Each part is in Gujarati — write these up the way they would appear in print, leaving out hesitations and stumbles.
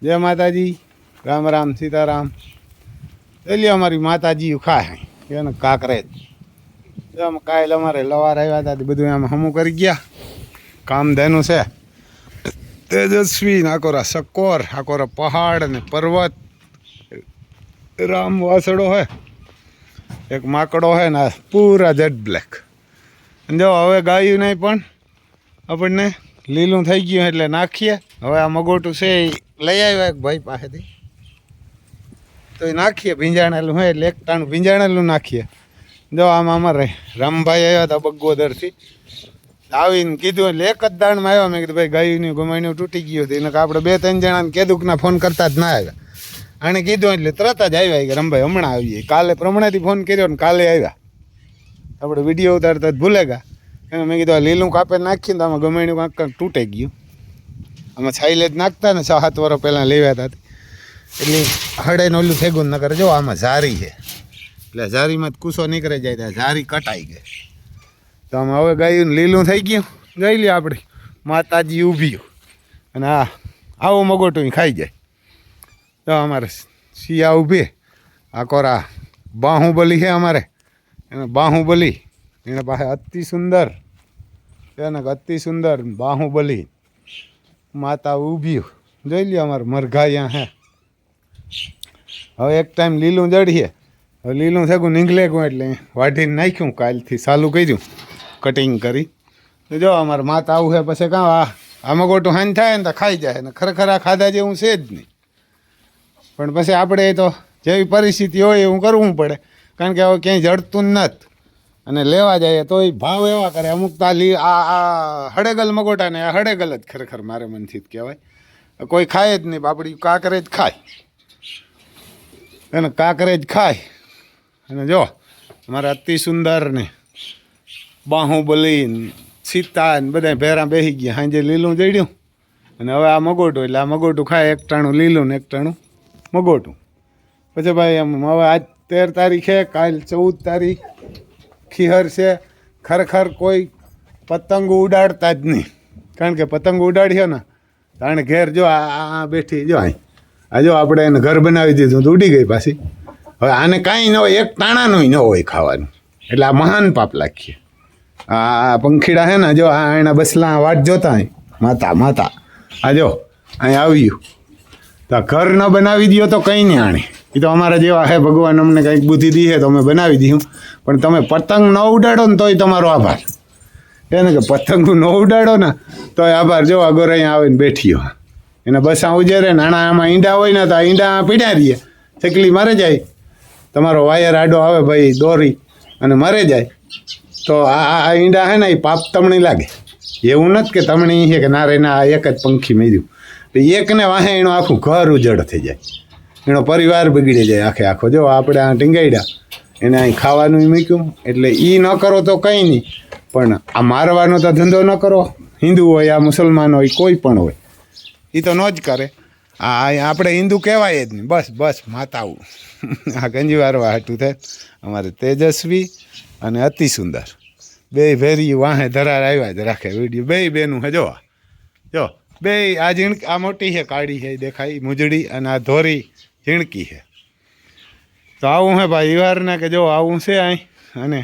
जय माताजी, राम राम सीताराम। चलिए अमारी माताजी खाए એને કાંકરેજ આમ કાલે અમારે લવાર આવ્યા હતા બધું આમ હમું કરી ગયા કામ ધેનું છે તેજસ્વી આકોરા સકોર આકોરા પહાડ ને પર્વત રામ વાસડો હે એક માકડો હે ને પૂરા જેટ બ્લેક જો હવે ગાયું નહીં પણ આપણને લીલું થઈ ગયું એટલે નાખીએ હવે આ મગોટું છે લઈ આવ્યા એક ભાઈ પાસેથી તો એ નાખીએ ભીંજાણેલું હોય એટલે એક ટાણું ભીંજાણેલું નાખીએ જો આમાં અમારે રામભાઈ આવ્યા હતા બગોદરથી આવીને કીધું એટલે એક જ દાણમાં આવ્યા મેં કીધું ભાઈ ગાયું ગુમાણ્યું તૂટી ગયું હતું એને આપણે 2-3 જણાને કેદુકના ફોન કરતા જ ના આવ્યા આણે કીધું એટલે તરત જ આવ્યા કે રામભાઈ હમણાં આવીએ કાલે પ્રમાણેથી ફોન કર્યો ને કાલે આવ્યા આપણે વિડીયો ઉતારતા જ ભૂલે ગયા એને મેં કીધું આ લીલું કાપે નાખીને તો આમાં ગમાણ્યું કાંક તૂટી ગયું આમાં છાઈલે જ નાખતા ને 6-7 વર્ષ પહેલાં લેવ્યા હતા એટલે હળેને ઓલું થેગું ન કરે જો આમાં ઝારી છે એટલે ઝારીમાં જ કૂસો નીકળી જાય ત્યાં ઝારી કટાઈ ગઈ તો આમાં હવે ગાયું લીલું થઈ ગયું ગઈ લે આપણી માતાજી ઊભી અને આવો મગોટું ખાઈ જાય તો અમારે શિયા ઊભી આ કોરા બાહુબલી છે અમારે એને બાહુબલી એને પાસે અતિ સુંદર બાહુબલી માતા ઊભી જોઈ લ્યો અમારે મરઘા અહીંયા હે હવે એક ટાઈમ લીલું જડીએ હવે લીલું થયું નીકળે ગયું એટલે વાઢીને નાખ્યું કાલથી ચાલુ કર્યું કટિંગ કરી તો જો અમારે માતા આવું છે પછી કાં આ મગોટું હાન થાય ને તો ખાઈ જાય ને ખરેખર આ ખાધા જેવું છે જ નહીં પણ પછી આપણે તો જેવી પરિસ્થિતિ હોય એવું કરવું પડે કારણ કે હવે ક્યાંય જડતું નથી અને લેવા જઈએ તો એ ભાવ એવા કરે અમુક તાલી આ હળેગલ મગોટા ને આ હળેગલ જ ખરેખર મારે મનથી જ કહેવાય કોઈ ખાય જ નહીં બાપડી કાંકરેજ ખાય એને કાંકરેજ ખાય અને જો અમારે અતિ સુંદર ને બાહુબલી સીતા ને બધા ભેરા બેસી ગયા સાંજે લીલું જડ્યું અને હવે આ મગોટું એટલે આ મગોટું ખાય એક ટાણું લીલું ને એક ટાણું મગોટું પછી ભાઈ એમ હવે આજ 13 તારીખે કાલ 14 તારીખ ખીહર છે ખરેખર કોઈ પતંગ ઉડાડતા જ નહીં કારણ કે પતંગ ઉડાડ્યો ને તાણે ઘેર જો આ બેઠી જો આ જો આપણે એને ઘર બનાવી દીધું તો ઉડી ગઈ પાછી હવે આને કાંઈ ન હોય એક ટાણાનું ન હોય ખાવાનું એટલે આ મહાન પાપ લાખીએ આ પંખીડા છે ને જો આ એના બસલા વાટ જોતા અહીં માતા આ જો અહીં આવ્યું તો ઘર ન બનાવી દો તો કંઈ નહીં આણે એ તો અમારા જેવા હે ભગવાન અમને કંઈક બુદ્ધિ દીધે તો અમે બનાવી દઈશું પણ તમે પતંગ ન ઉડાડો ને તોય તમારો આભાર એને કે પતંગ ન ઉડાડો ને તોય આભાર જો અગર અહીંયા આવીને બેઠીઓ એને બસા ઉજેરે નાના આમાં ઈંડા હોય ને તો આ ઈંડા પીડ્યા રહીએ ચકલી મરે જાય તમારો વાયર આડો આવે ભાઈ દોરી અને મરે જાય તો આ ઈંડા હે ને એ પાપ તમણી લાગે એવું નથી કે તમણી છે કે ના રે ના એક જ પંખી મેર્યું તો એકને વાહે એનું આખું ઘર ઉજળ થઈ જાય એનો પરિવાર બગડી જાય આખો જો આપણે આ ટીંગાડ્યા એને અહીં ખાવાનું મૂક્યું એટલે એ ન કરો તો કંઈ નહીં પણ આ મારવાનો તો ધંધો ન કરો હિન્દુ હોય આ મુસલમાન હોય કોઈ પણ હોય એ તો ન જ કરે આ આપણે હિન્દુ કહેવાય જ નહીં બસ માતાઓ આ ગંજીવારવા હાટું થાય અમારે તેજસ્વી અને અતિ સુંદર બે ભેરી વાહે ધરાર આવ્યા જ રાખે વિડીયો બે બેનું હે જો બે આ આ મોટી છે કાળી છે દેખાય મુજડી અને આ ધોરી ઝીણકી છે તો આવું હે ભાઈ વારના કે જો આવું છે અહીં અને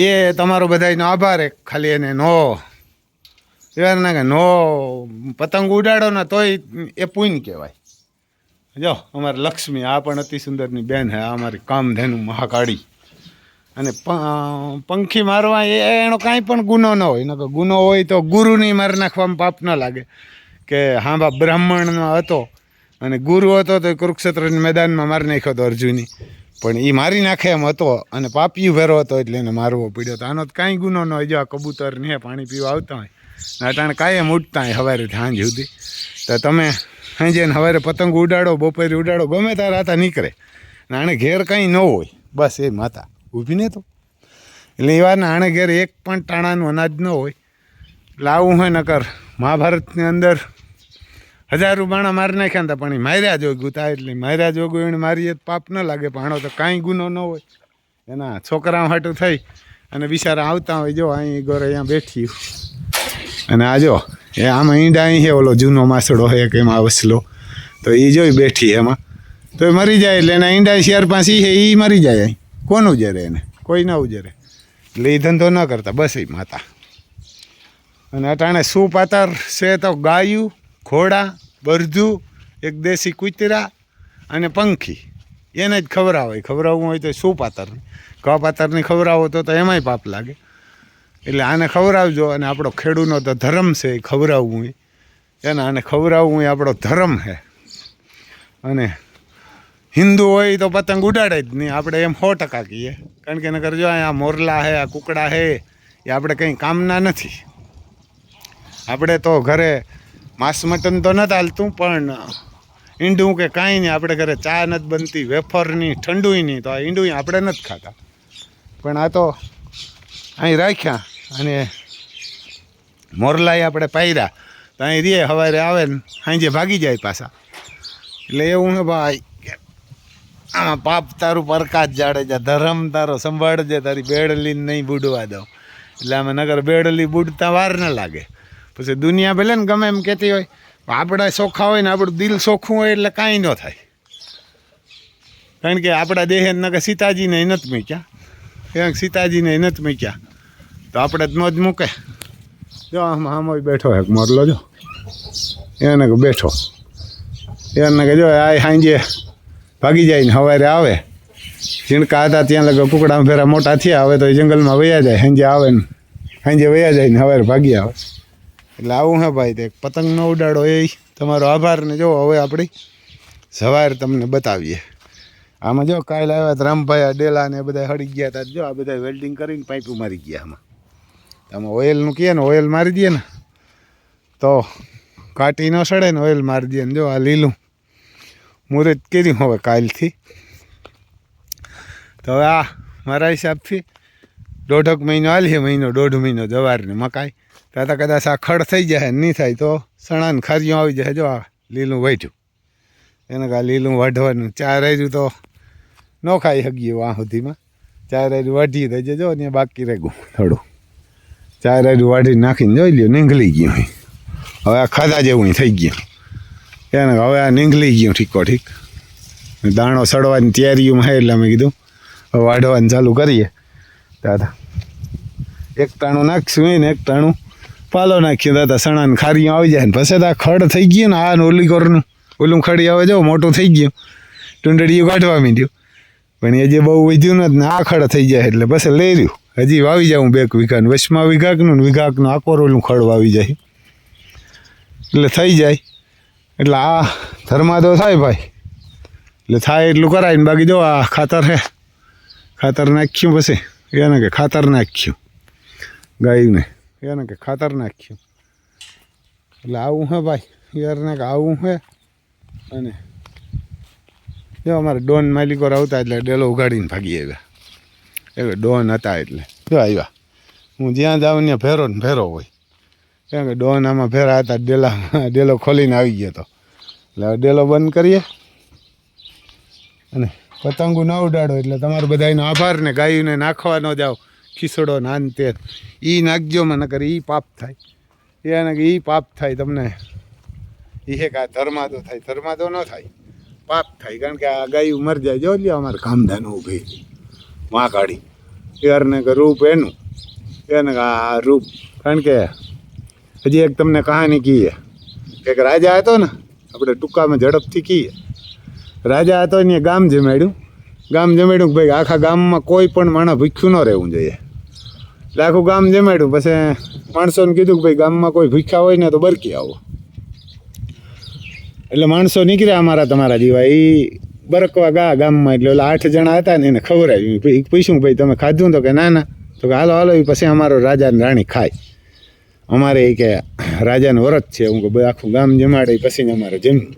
એ તમારો બધાનો આભાર ખાલી એને એવારના કે પતંગ ઉડાડો ને તોય એ પૂન કહેવાય જો અમારે લક્ષ્મી આ પણ અતિ સુંદરની બેન હે આ અમારી કામધેનુ મહાકાળી અને પંખી મારવા એનો કાંઈ પણ ગુનો ન હોય નકર ગુનો હોય તો ગુરુની મારી નાખવામાં પાપ ન લાગે કે હા બા બ્રાહ્મણ હતો અને ગુરુ હતો તો કુરુક્ષેત્રના મેદાનમાં મારી નાખ્યો હતો અર્જુની પણ એ મારી નાખે એમ હતો અને પાપિયું ભેરો હતો એટલે એને મારવો પડ્યો હતો આનો તો કાંઈ ગુનો ન હોય જો આ કબૂતર ને પાણી પીવા આવતા હોય અટાણે કાંઈ ઉઠતા હોય સવારે સાંજ સુધી તો તમે સાંજે સવારે પતંગ ઉડાડો બપોરે ઉડાડો ગમે તારે આતા નીકળે ને આણે ઘેર કંઈ ન હોય બસ એ માતા ઊભી ને તો એટલે એ વારના આણે ઘેર એક પણ ટાણાનું અનાજ ન હોય એટલે આવું હોય નકર મહાભારતની અંદર 1000 બાણા મારી નાખ્યા હતા પણ એ માર્યા જોગ્યું તા એટલે માર્યા જોગું એને મારીએ પાપ ન લાગે પણ આનો તો કાંઈ ગુનો ન હોય એના છોકરા હાટું થઈ અને બિચારા આવતા હોય જો અહીં ગોર અહીંયા બેઠી અને આ જો એ આમાં ઈંડા અહીં છે, ઓલો જૂનો માસડો છે કે એમાં વસલો, તો એ જોઈ બેઠી એમાં, તો એ મરી જાય એટલે એના ઈંડા 4-5 છે એ મરી જાય. અહીં કોણ ઉજરે એને? કોઈ ના ઉજરે. એટલે એ ધંધો ન કરતા બસ એ માતા. અને અટાણે શું પાતર છે તો ગાયું, ઘોડા, બરધું, એક દેશી કૂતરા અને પંખી, એને જ ખવડાવવું હોય તો શું પાતર, ઘા પાતરની ખવડાવો તો એમાંય પાપ લાગે. એટલે આને ખવડાવજો. અને આપણો ખેડૂતનો તો ધર્મ છે એ ખવડાવવું, એને આને ખવડાવવું એ આપણો ધર્મ છે. અને હિન્દુ હોય તો પતંગ ઉડાડે જ નહીં, આપણે એમ 100% કહીએ. કારણ કે નકર જો આ મોરલા છે, આ કુકડા છે, એ આપણે કંઈ કામના નથી. આપણે તો ઘરે માંસ મટન તો નથી હાલતું, પણ ઈંડું કે કાંઈ નહીં, આપણે ઘરે ચા નથી બનતી, વેફરની, ઠંડુય નહીં, તો આ ઈંડું આપણે નથી ખાતા. પણ આ તો અહીં રાખ્યા અને મોરલાએ આપણે પાયરા તો અહીં રે, સવારે આવે ને સાંજે ભાગી જાય પાછા. એટલે એવું ને ભાઈ, આમાં પાપ તારું પ્રકાશ જાડેજા, ધર્મ તારો સંભાળજે, તારી બેડલીને નહીં બુડવા દઉં. એટલે આમાં નગર બેડલી બુડતા વાર ન લાગે. પછી દુનિયા ભલે ને ગમે એમ કહેતી હોય, આપણા ચોખ્ખા હોય ને આપણું દિલ ચોખ્ખું હોય એટલે કાંઈ ન થાય. કારણ કે આપણા દેહે નગર સીતાજીને નથી મૂક્યા, એ સીતાજીને નથી મૂક્યા તો આપણે જ ન જ મૂકે. જો આમ બેઠો એક મોરલો, જો એને કે બેઠો, એને કે જો આ સાંજે ભાગી જાય ને સવારે આવે. ઝીણકા હતા ત્યાં લગે કુકડા ફેરા મોટા થયા, હવે તો એ જંગલમાં વયા જાય, સાંજે આવે ને સાંજે વયા જાય ને સવારે ભાગી આવે. એટલે આવું હે ભાઈ. તે પતંગ ન ઉડાડો એ તમારો આભાર. ને જો હવે આપણી સવાર તમને બતાવીએ. આમાં જો કાલે આવ્યા રામભાઈ ડેલા ને બધા હળી ગયા હતા. જો આ બધા વેલ્ડિંગ કરીને પાઇપું મારી ગયા. આમાં ઓઇલનું કહે ને, ઓઇલ મારી દઈએ ને તો કાટી ન સડે ને, ઓઇલ મારી દઈએ ને. જો આ લીલું મુહૂર્ત કર્યું હવે કાલથી. તો હવે આ મારા હિસાબથી 1.5 મહિનો હાલીએ, 1.5 મહિનો જવારને મકાઈ. ત્યાં કદાચ આ ખડ થઈ જાય, નહીં થાય તો સણાને ખારીઓ આવી જાય. જો આ લીલું વાઢ્યું, એને કાં લીલું વાઢવાનું. 4 આર્યું તો ન ખાઈ શકીએ આ સુધીમાં. 4 આર્યું વાઢી દઈએ. જો ને બાકી રહેવું થોડું. 4 આર્યું વાઢી નાખીને જોઈ લ્યો, નીંગળી ગયું. હવે આ ખાધા જેવું થઈ ગયું એને. હવે આ નીંગળી ગયું ઠીકો ઠીક. દાણો સડવાની તૈયારીઓમાં છે એટલે અમે કીધું હવે વાઢવાનું ચાલુ કરીએ. દાદા એક ટાણું નાખશું ને એક ટાણું પાલો નાખ્યું. દાદા સણાને ખારીઓ આવી જાય ને પછી આ ખડ થઈ ગયું ને. આ ઓલી કોરનું ઓલું ખડી આવે, જો મોટું થઈ ગયું, ટુંડળીયું કાઢવા માંડ્યું. પણ એ જે બહુ વધ્યું નથી ને, આ ખડ થઈ જાય એટલે પછી લઈ રહ્યું. હજી વાવી જાઉં 2 વીઘાનું, વચમાં વીઘાકનું ને વીઘાકનું આકોર ઓલું ખડ વાવી જાય એટલે થઈ જાય. એટલે આ ધર્માદો થાય ભાઈ. એટલે થાય એટલું કરાય ને. બાકી જો આ ખાતર હે, ખાતર નાખ્યું પછી એને કે ખાતર નાખ્યું ગાયને, એને કે ખાતર નાખ્યું. એટલે આવું હે ભાઈ યારને કે આવું હે. અને જો અમારે ડોન માલિકો આવતા એટલે ડેલો ઉગાડીને ભાગી આવ્યા. એ ડોન હતા એટલે જો આવ્યા. હું જ્યાં જાઉં ત્યાં ભેરો ને ભેરો હોય. કેમ કે ડોન આમાં ભેરા હતા, ડેલો ખોલીને આવી ગયો હતો. એટલે ડેલો બંધ કરીએ અને પતંગો ના ઉડાડો. એટલે તમારો બધાનો આભાર. ને ગાયોને નાખવા ન જાઓ ખીસડો નાન તે એ નાખજો મને, નકર એ પાપ થાય. એને કે એ પાપ થાય તમને. એ કે આ ધર્માદો થાય, ધર્માદો ન થાય, પાપ થાય. કારણ કે આ ગાયું મરી જાય. જો લ્યો અમારે કામદાનું ઊભી માં કાઢી યારને કે રૂપ એનું, એને કે આ રૂપ. કારણ કે હજી એક તમને કહાની કહીએ. એક રાજા હતો ને, આપણે ટૂંકામાં ઝડપથી કહીએ. રાજા હતો ને ગામ જમાડ્યું. ગામ જમાડ્યું કે ભાઈ આખા ગામમાં કોઈ પણ માણસ ભૂખ્યું ન રહેવું જોઈએ. એટલે આખું ગામ જમાડ્યું. પછી માણસોને કીધું કે ભાઈ ગામમાં કોઈ ભૂખ્યા હોય ને તો બરકી આવો. એટલે માણસો નીકળ્યા અમારા તમારા જેવા, એ બરકવા ગામમાં. એટલે ઓલા 8 જણા હતા ને એને ખવડાવ્યું. પૂછ્યું ભાઈ તમે ખાધું? તો કે ના ના. તો કે હાલો હાલો. પછી અમારો રાજા ને રાણી ખાય. અમારે એ કે રાજાનું વ્રત છે. હું કે ભાઈ આખું ગામ જમાડે પછી અમારે જમ્યું.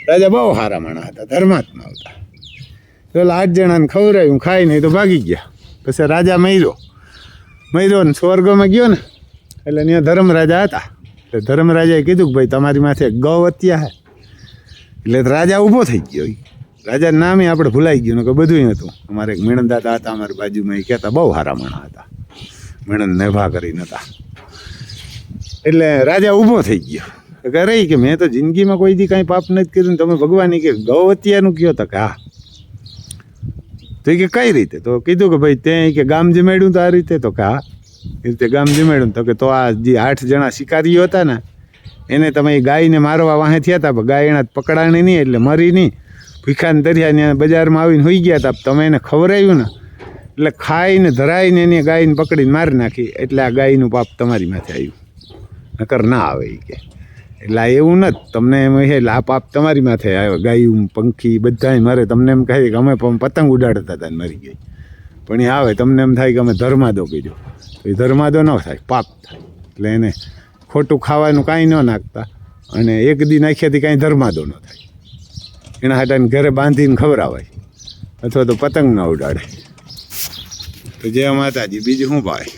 રાજા બહુ સારા માણસ હતા, ધર્માત્મા હતા. પેલા 8 જણાને ખવડાવ્યું, ખાઈ નહીં તો ભાગી ગયા. પછી રાજા મર્યો ને સ્વર્ગમાં ગયો ને. એટલે ત્યાં ધર્મરાજા હતા. એટલે ધર્મરાજાએ કીધું કે ભાઈ તમારી માથે ગૌ હત્યા હે. એટલે રાજા ઊભો થઈ ગયો. રાજાનું નામે આપણે ભૂલાઈ ગયું કે બધું હતું. અમારે એક મીણદાતા હતા અમારી બાજુમાં, એ કહેતા બહુ સારા માણસ હતા, મીણદ નેભા કરીને હતા. એટલે રાજા ઊભો થઈ ગયો કે રહી કે મેં તો જિંદગીમાં કોઈ દી કાંઈ પાપ નથી કર્યું ને તમે ભગવાન કે ગૌવતિયાનું કયો તો કે હા. તો કે કઈ રીતે? તો કીધું કે ભાઈ તે કે ગામ જમાડ્યું તો આ રીતે? તો કે હા એ રીતે ગામ જમાડ્યું. તો કે તો આ જે 8 જણા શિકારીઓ હતા ને એને તમે ગાયને મારવા વાહે થયા હતા, પણ ગાય એના પકડાણી નહીં એટલે મરી નહીં, ભીખાને તર્યા ને બજારમાં આવીને હોઈ ગયા હતા. તમે એને ખવડાવ્યું ને એટલે ખાઈને ધરાઈને એને ગાયને પકડીને મારી નાખી, એટલે આ ગાયનું પાપ તમારી માથે આવ્યું, નકર ના આવે એ કે. એટલે આ એવું નથી તમને એમ એટલે આ પાપ તમારી માથે આવે. ગાયું પંખી બધાય મરે, તમને એમ કહે કે અમે પતંગ ઉડાડતા હતા ને મરી ગઈ, પણ એ આવે તમને એમ થાય કે અમે ધર્માદો કર્યો, તો એ ધર્માદો ન થાય, પાપ થાય. એટલે એને ખોટું ખાવાનું કાંઈ ન નાખતા, અને એક દી નાખ્યાથી કાંઈ ધર્માદો ન થાય. એના હાટાને ઘરે બાંધીને ખવડાવાય અથવા તો પતંગ ન ઉડાડે. તો જય માતાજી. બીજું શું ભાઈ?